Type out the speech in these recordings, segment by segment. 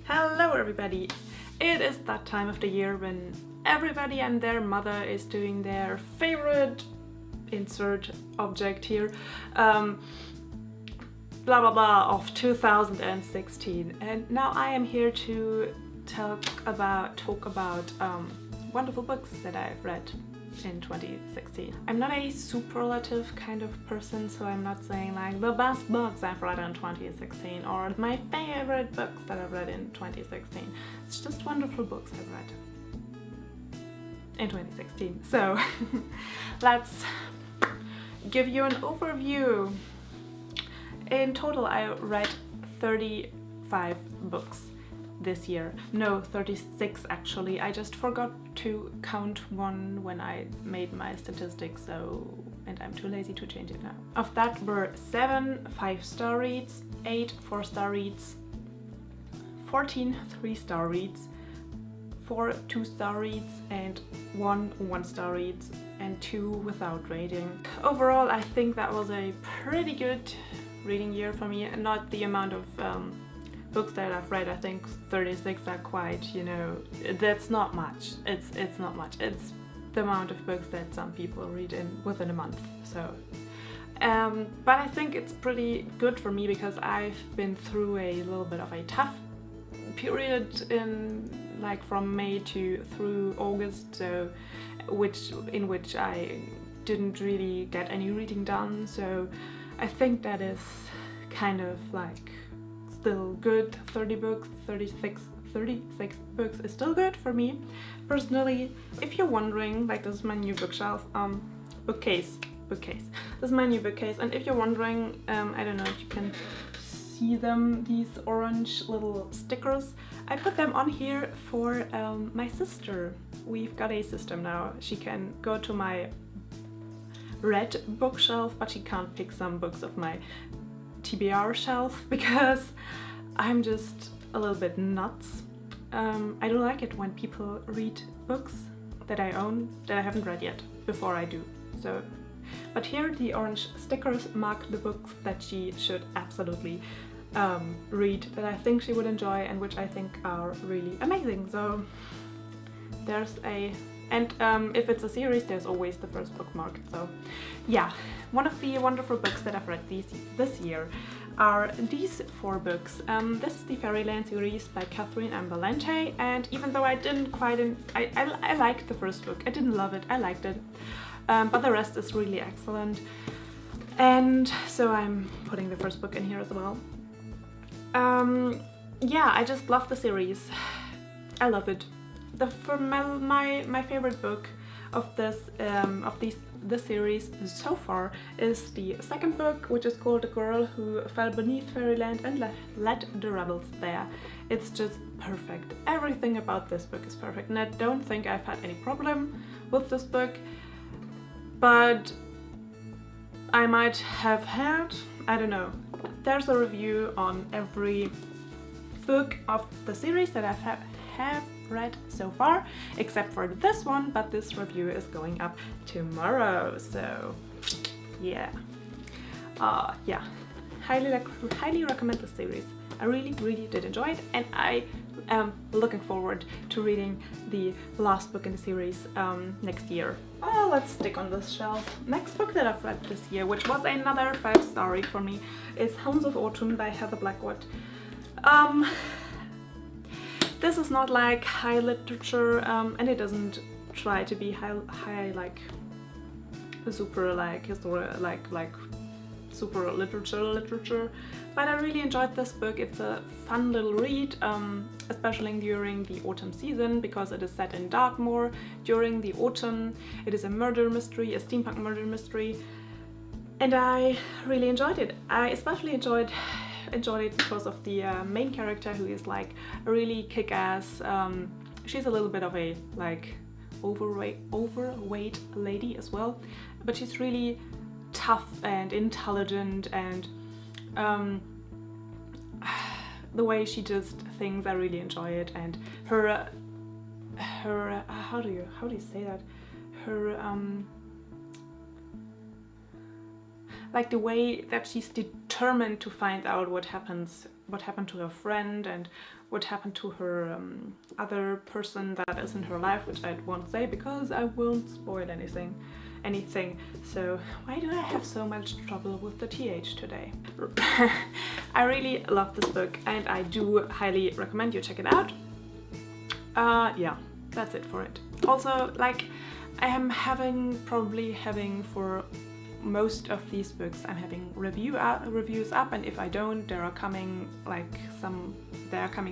Hello everybody! It is that time of the year when everybody and their mother is doing their favorite insert object here blah blah blah of 2016, and now I am here to talk about wonderful books that I've read in 2016. I'm not a superlative kind of person, so I'm not saying like the best books I've read in 2016 or my favorite books that I've read in 2016. It's just wonderful books I've read in 2016. So let's give you an overview. In total I read 35 books this year. No, 36 actually. I just forgot to count one when I made my statistics, and I'm too lazy to change it now. Of that were 7 5-star reads, 8 4-star reads, 14 3-star reads, 4 2-star reads, and 1 1-star reads, and 2 without rating. Overall, I think that was a pretty good reading year for me. Not the amount of books that I've read. I think 36 are quite, that's not much. It's not much. It's the amount of books that some people read within a month. So but I think it's pretty good for me because I've been through a little bit of a tough period from May through August, so in which I didn't really get any reading done. So I think that is kind of like still good. 36 books is still good for me personally. If you're wondering, like, this is my new bookshelf, bookcase. This is my new bookcase, and if you're wondering, I don't know if you can see them, these orange little stickers, I put them on here for my sister. We've got a system now. She can go to my red bookshelf, but she can't pick some books of my TBR shelf because I'm just a little bit nuts. I don't like it when people read books that I own that I haven't read yet before I do. So, but here the orange stickers mark the books that she should absolutely read, that I think she would enjoy and which I think are really amazing. So there's and if it's a series, there's always the first book marked. So yeah, one of the wonderful books that I've read this year are these 4 books. This is the Fairyland-series by Catherynne and Valente, and even though I didn't quite I liked the first book. I didn't love it, I liked it, but the rest is really excellent, and so I'm putting the first book in here as well. Yeah, I just love the series. I love it. My favorite book of this series so far is the second book, which is called The Girl Who Fell Beneath Fairyland and Led the Revels There. It's just perfect. Everything about this book is perfect, and I don't think I've had any problem with this book, but I might have had, I don't know. There's a review on every book of the series that I have read so far, except for this one, but this review is going up tomorrow, so yeah. Yeah, highly recommend the series. I really did enjoy it, and I am looking forward to reading the last book in the series next year. Let's stick on this shelf. Next book that I've read this year, which was another 5-star read for me, is Hounds of Autumn by Blackwood. This is not like high literature, and it doesn't try to be high like super like super literature, but I really enjoyed this book. It's a fun little read, especially during the autumn season, because it is set in Dartmoor during the autumn. It is a murder mystery, a steampunk murder mystery, and I really enjoyed it. I especially enjoyed it because of the main character, who is like a really kick-ass. She's a little bit of a like overweight lady as well, but she's really tough and intelligent, and the way she does things, I really enjoy it. And her how do you say that? Her like the way that she's determined to find out what happens what happened to her friend and what happened to her other person that is in her life, which I won't say because I won't spoil anything. So why do I have so much trouble with the TH today? I really love this book and I do highly recommend you check it out. Yeah, that's it for it. Also, like, I am probably having for most of these books, I'm having reviews up, and if I don't, they are coming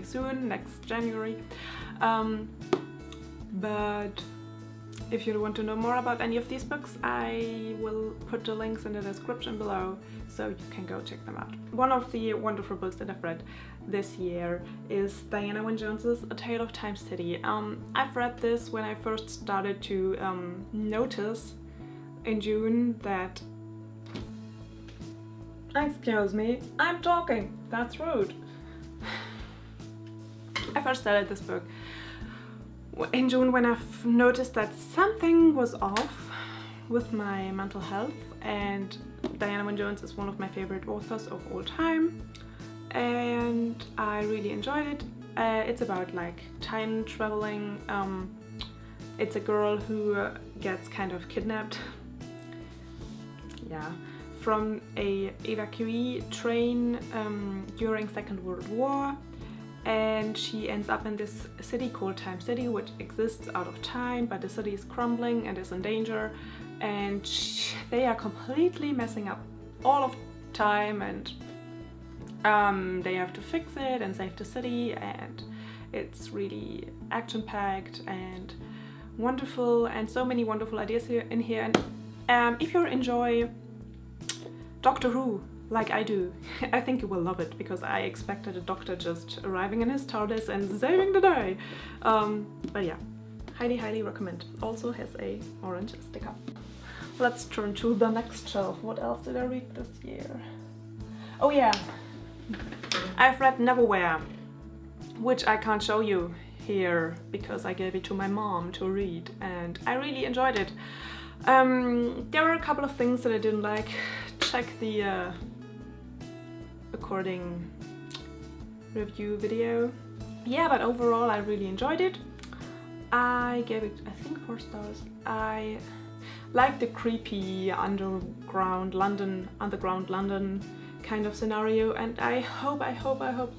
soon, next January. But if you want to know more about any of these books, I will put the links in the description below, so you can go check them out. One of the wonderful books that I've read this year is Diana Wynne Jones's A Tale of Time City. I've read this when I first started to notice in June that... Excuse me, I'm talking, that's rude. I first started this book in June when I've noticed that something was off with my mental health, and Diana Wynne Jones is one of my favorite authors of all time and I really enjoyed it. It's about like time traveling. It's a girl who gets kind of kidnapped, yeah, from a evacuee train during Second World War, and she ends up in this city called Time City, which exists out of time, but the city is crumbling and is in danger, and they are completely messing up all of time, and they have to fix it and save the city, and it's really action-packed and wonderful, and so many wonderful ideas in here. And if you enjoy Doctor Who like I do, I think you will love it, because I expected a doctor just arriving in his TARDIS and saving the day. But yeah, highly recommend. Also has a orange sticker. Let's turn to the next shelf. What else did I read this year? Oh yeah, I've read Neverwhere, which I can't show you here because I gave it to my mom to read, and I really enjoyed it. There were a couple of things that I didn't like. Check the according review video. Yeah, but overall I really enjoyed it. I gave it, I think, 4 stars. I like the creepy underground London kind of scenario, and I hope,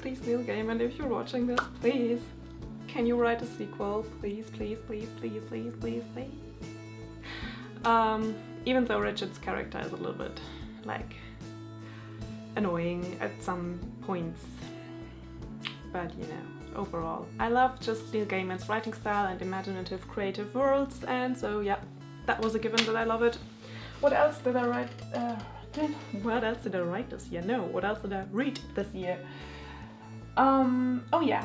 please, Neil Gaiman, if you're watching this, please, can you write a sequel? Please. Even though Richard's character is a little bit, like, annoying at some points, but you know, overall, I love just Neil Gaiman's writing style and imaginative, creative worlds, and so yeah, that was a given that I love it. What else did I write? What else did I write this year? No, what else did I read this year? Oh yeah.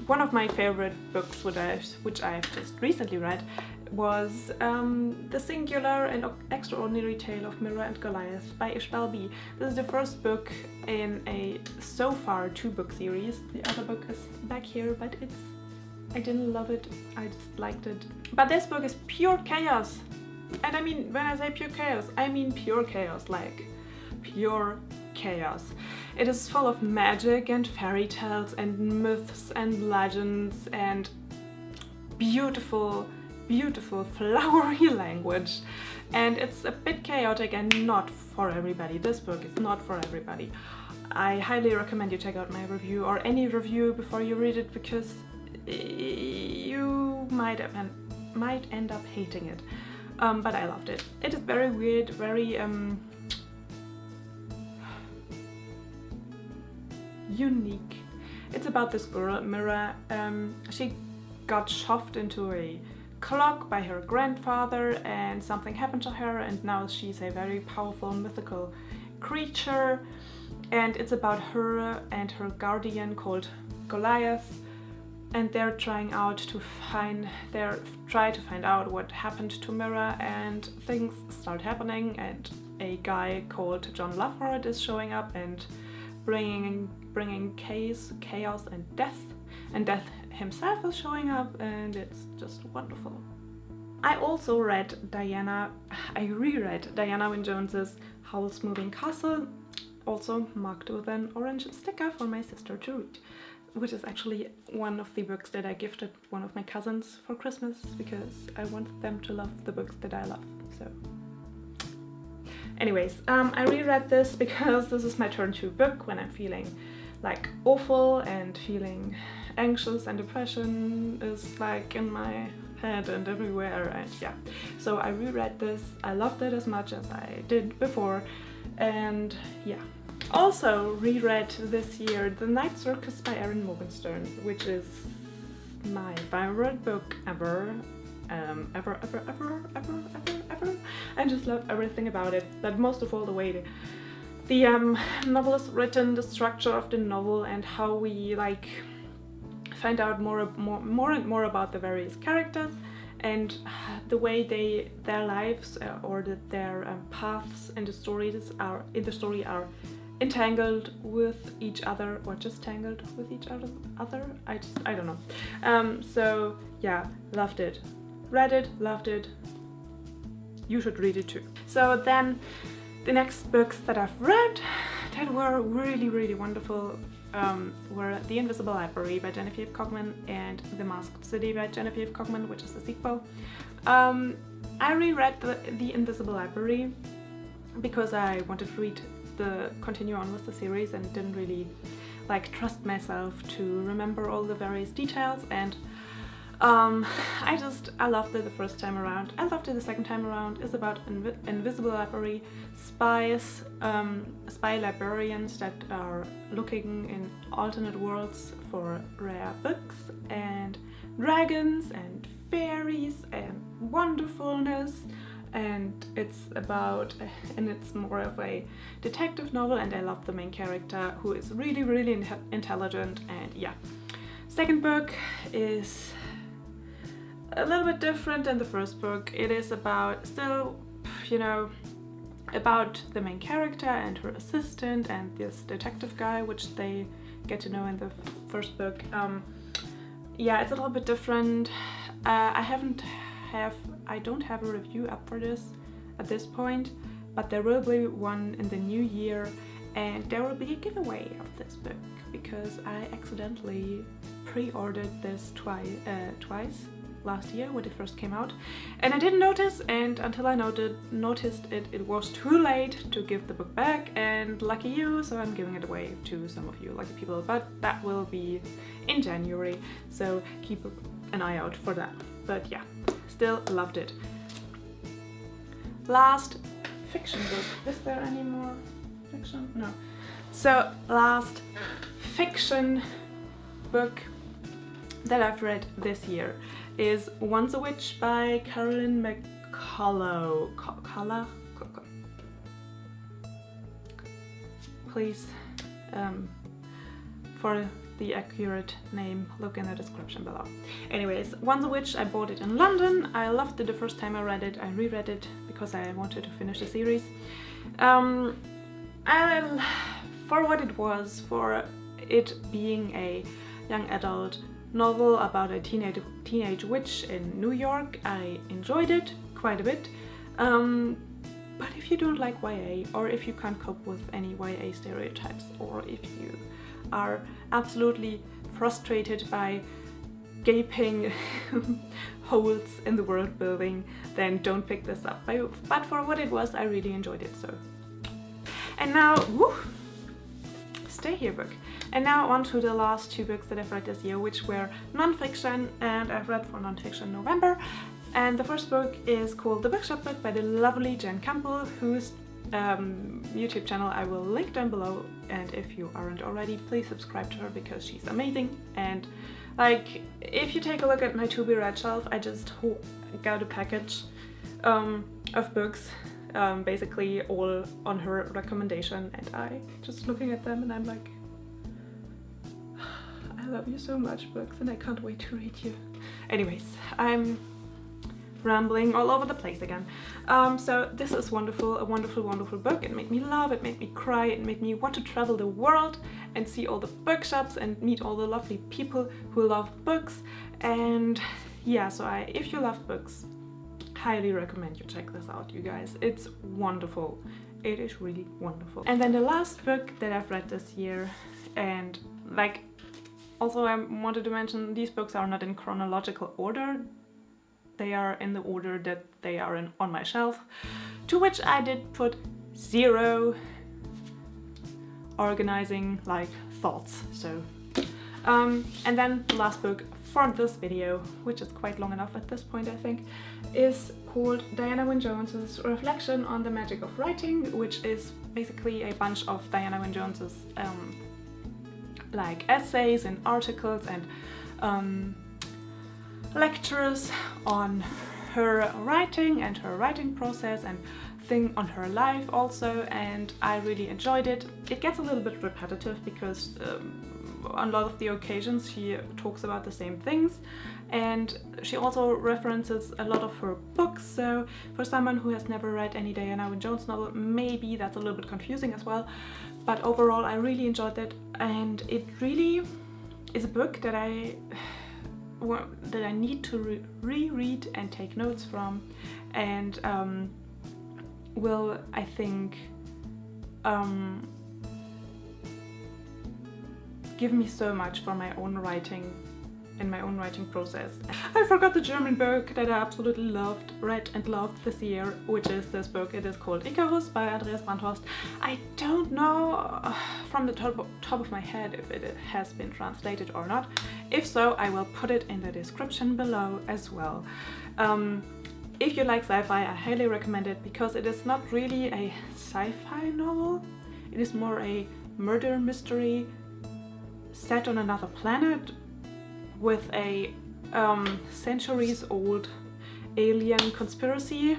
One of my favorite books which I've just recently read was The Singular and Extraordinary Tale of Mira and Goliath by Ishbelle Bee. This is the first book in a so far 2-book series. The other book is back here, but I didn't love it, I just liked it. But this book is pure chaos. And I mean, when I say pure chaos, I mean pure chaos, like pure chaos. It is full of magic and fairy tales and myths and legends and beautiful flowery language. And it's a bit chaotic and not for everybody. This book is not for everybody. I highly recommend you check out my review or any review before you read it, because you might end up hating it. But I loved it. It is very weird, very unique. It's about this girl, Mira. She got shoved into a clock by her grandfather, and something happened to her, and now she's a very powerful mythical creature. And it's about her and her guardian called Goliath, and they're trying to find out what happened to Mira, and things start happening, and a guy called John Loveheart is showing up and bringing chaos and death himself is showing up, and it's just wonderful. I also reread Diana Wynne Jones's Howl's Moving Castle. also marked with an orange sticker for my sister to read, which is actually one of the books that I gifted one of my cousins for Christmas because I want them to love the books that I love. So anyways, I reread this because this is my turn to book when I'm feeling like awful and feeling anxious, and depression is like in my head and everywhere, and yeah, so I reread this. I loved it as much as I did before, and yeah. Also reread this year The Night Circus by Erin Morgenstern, which is my favorite book ever. Ever. I just love everything about it, but most of all the way the novel is written, the structure of the novel, and how we like find out more and more about the various characters, and the way their lives or their paths in the story are entangled with each other, or just tangled with each other. I don't know. So yeah, loved it. Read it, loved it. You should read it too. So then the next books that I've read that were really wonderful were The Invisible Library by Genevieve Cogman and The Masked City by Genevieve Cogman, which is the sequel. I reread the Invisible Library because I wanted to continue on with the series and didn't really like trust myself to remember all the various details, and I loved it the first time around. I loved it the second time around. It's about Invisible Library, spies, spy librarians that are looking in alternate worlds for rare books and dragons and fairies and wonderfulness. And it's more of a detective novel, and I love the main character, who is really intelligent. And yeah, second book is a little bit different than the first book. It is about still, you know, about the main character and her assistant and this detective guy, which they get to know in the first book. Yeah, it's a little bit different. I don't have a review up for this at this point, but there will be one in the new year, and there will be a giveaway of this book because I accidentally pre-ordered this twice last year when it first came out, and I didn't notice, and until I noticed it, it was too late to give the book back, and lucky you, so I'm giving it away to some of you lucky people, but that will be in January, so keep an eye out for that. But yeah, still loved it. Last fiction book. Is there any more fiction? No. So last fiction book that I've read this year is Once a Witch by Catherynne McCullough. Please, for the accurate name, look in the description below. Anyways, Once a Witch, I bought it in London. I loved it the first time I read it. I reread it because I wanted to finish the series. For what it was, for it being a young adult novel about a teenage witch in New York, I enjoyed it quite a bit. But if you don't like YA, or if you can't cope with any YA stereotypes, or if you are absolutely frustrated by gaping holes in the world building, then don't pick this up. But for what it was, I really enjoyed it. So, and now, stay here book. And now on to the last two books that I've read this year, which were non-fiction, and I've read for non-fiction November. And the first book is called The Bookshop Book by the lovely Jen Campbell, whose YouTube channel I will link down below, and if you aren't already, please subscribe to her because she's amazing. And like, if you take a look at my to be read shelf, I just got a package of books, basically all on her recommendation, and I just looking at them and I'm like, I love you so much, books, and I can't wait to read you. Anyways, I'm rambling all over the place again. So this is wonderful, a wonderful book. It made me laugh, it made me cry, it made me want to travel the world and see all the bookshops and meet all the lovely people who love books. And yeah, so if you love books, highly recommend you check this out, you guys. It's wonderful. It is really wonderful. And then the last book that I've read this year, and like, also I wanted to mention these books are not in chronological order. They are in the order that they are in on my shelf, to which I did put 0 organizing like thoughts. So and then the last book for this video, which is quite long enough at this point I think, is called Diana Wynne Jones's Reflection on the Magic of Writing, which is basically a bunch of Diana Wynne Jones's like essays and articles and lectures on her writing and her writing process and thing on her life also, and I really enjoyed it. It gets a little bit repetitive because on a lot of the occasions she talks about the same things, and she also references a lot of her books, so for someone who has never read any Diana Wynne Jones novel, maybe that's a little bit confusing as well, but overall I really enjoyed it, and it really is a book that I need to reread and take notes from, and will, I think, give me so much for my own writing, in my own writing process. I forgot the German book that I absolutely read and loved this year, which is this book. It is called Icarus by Andreas Brandhorst. I don't know from the top of my head if it has been translated or not. If so, I will put it in the description below as well. If you like sci-fi, I highly recommend it because it is not really a sci-fi novel. It is more a murder mystery set on another planet with a centuries-old alien conspiracy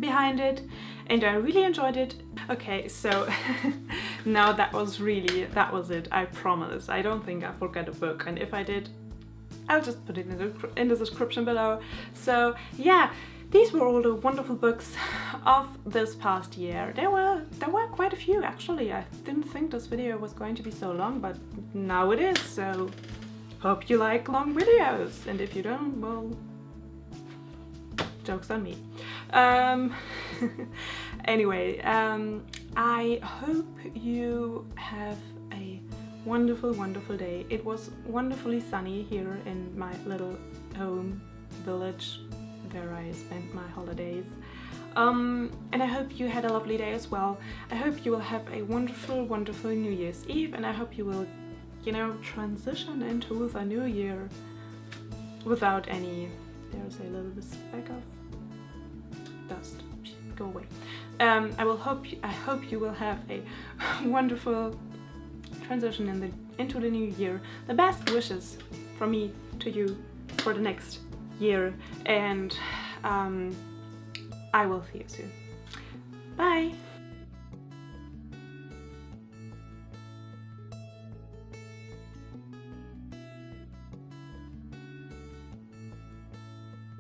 behind it, and I really enjoyed it. Okay, so now that was it, I promise. I don't think I forgot a book, and if I did, I'll just put it in the description below. So yeah, these were all the wonderful books of this past year. There were quite a few actually. I didn't think this video was going to be so long, but now it is, so hope you like long videos, and if you don't, well, joke's on me. Anyway, I hope you have a wonderful day. It was wonderfully sunny here in my little home village where I spent my holidays, and I hope you had a lovely day as well. I hope you will have a wonderful New Year's Eve, and I hope you will, you know, transition into the new year without any, there's a little bit speck of dust, go away. I hope you will have a wonderful transition into the new year. The best wishes from me to you for the next year, and I will see you soon.